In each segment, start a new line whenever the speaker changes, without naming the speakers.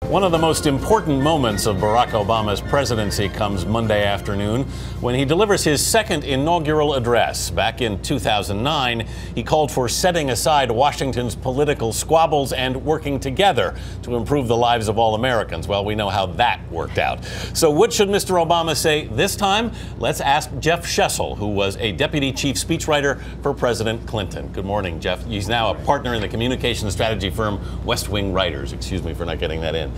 One of the most important moments of Barack Obama's presidency comes Monday afternoon when he delivers his second inaugural address. Back in 2009, he called for setting aside Washington's political squabbles and working together to improve the lives of all Americans. Well, we know how that worked out. So what should Mr. Obama say this time? Let's ask Jeff Shesol, who was a deputy chief speechwriter for President Clinton. Good morning, Jeff. He's now a partner in the communication strategy firm West Wing Writers. Excuse me for not getting that in.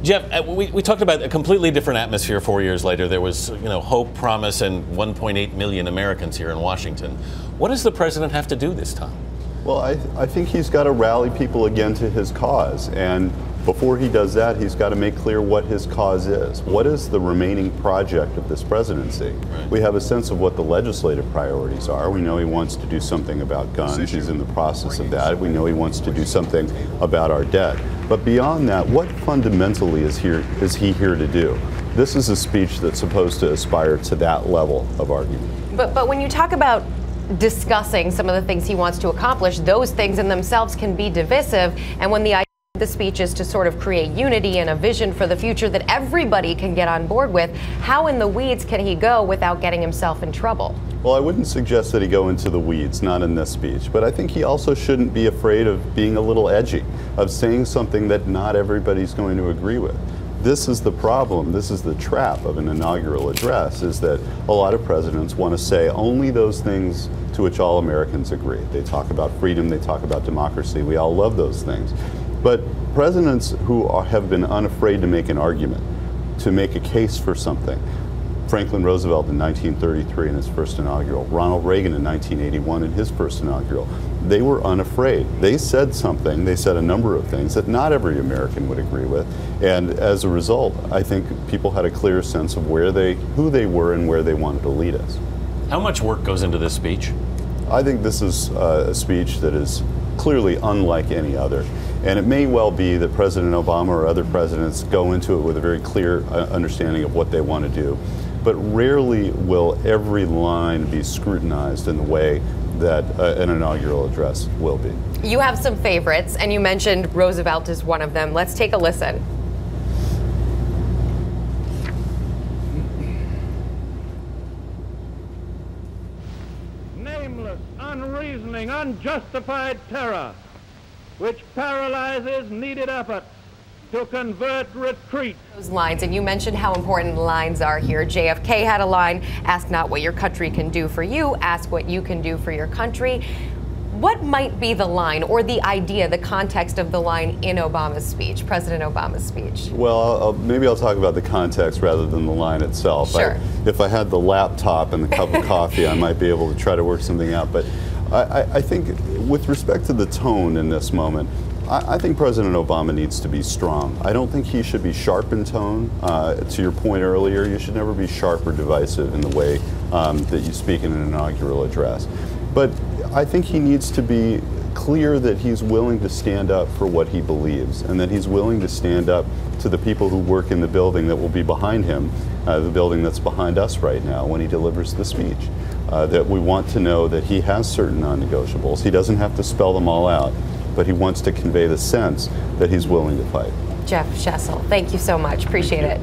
Jeff, we talked about a completely different atmosphere 4 years later. There was, hope, promise, and 1.8 million Americans here in Washington. What does the president have to do this time?
Well, I think he's got to rally people again to his cause. And before he does that, he's got to make clear what his cause is. What is the remaining project of this presidency? Right. We have a sense of what the legislative priorities are. We know he wants to do something about guns. He's in the process of that. We know he wants to do something about our debt. But beyond that, what fundamentally is he here to do? This is a speech that's supposed to aspire to that level of argument.
But when you talk about discussing some of the things he wants to accomplish, those things in themselves can be divisive. And when the idea of the speech is to sort of create unity and a vision for the future that everybody can get on board with, how in the weeds can he go without getting himself in trouble?
Well, I wouldn't suggest that he go into the weeds, not in this speech, but I think he also shouldn't be afraid of being a little edgy, of saying something that not everybody's going to agree with. This is the problem, this is the trap of an inaugural address, is that a lot of presidents want to say only those things to which all Americans agree. They talk about freedom, they talk about democracy, we all love those things. But presidents who have been unafraid to make an argument, to make a case for something, Franklin Roosevelt in 1933 in his first inaugural, Ronald Reagan in 1981 in his first inaugural, they were unafraid. They said something, they said a number of things that not every American would agree with. And as a result, I think people had a clear sense of who they were and where they wanted to lead us.
How much work goes into this speech?
I think this is a speech that is clearly unlike any other. And it may well be that President Obama or other presidents go into it with a very clear understanding of what they want to do. But rarely will every line be scrutinized in the way that an inaugural address will be.
You have some favorites, and you mentioned Roosevelt is one of them. Let's take a listen.
Nameless, unreasoning, unjustified terror, which paralyzes needed effort to convert retreat.
Those lines, and you mentioned how important lines are here. JFK had a line, ask not what your country can do for you, ask what you can do for your country. What might be the line or the idea, the context of the line in Obama's speech, President Obama's speech?
Well, maybe I'll talk about the context rather than the line itself.
Sure.
If I had the laptop and the cup of coffee, I might be able to try to work something out. But I think with respect to the tone in this moment, I think President Obama needs to be strong. I don't think he should be sharp in tone. To your point earlier, you should never be sharp or divisive in the way that you speak in an inaugural address. But I think he needs to be clear that he's willing to stand up for what he believes, and that he's willing to stand up to the people who work in the building that will be behind him, the building that's behind us right now when he delivers the speech. That we want to know that he has certain non-negotiables. He doesn't have to spell them all out, but he wants to convey the sense that he's willing to fight.
Jeff Shesol, thank you so much. Appreciate it.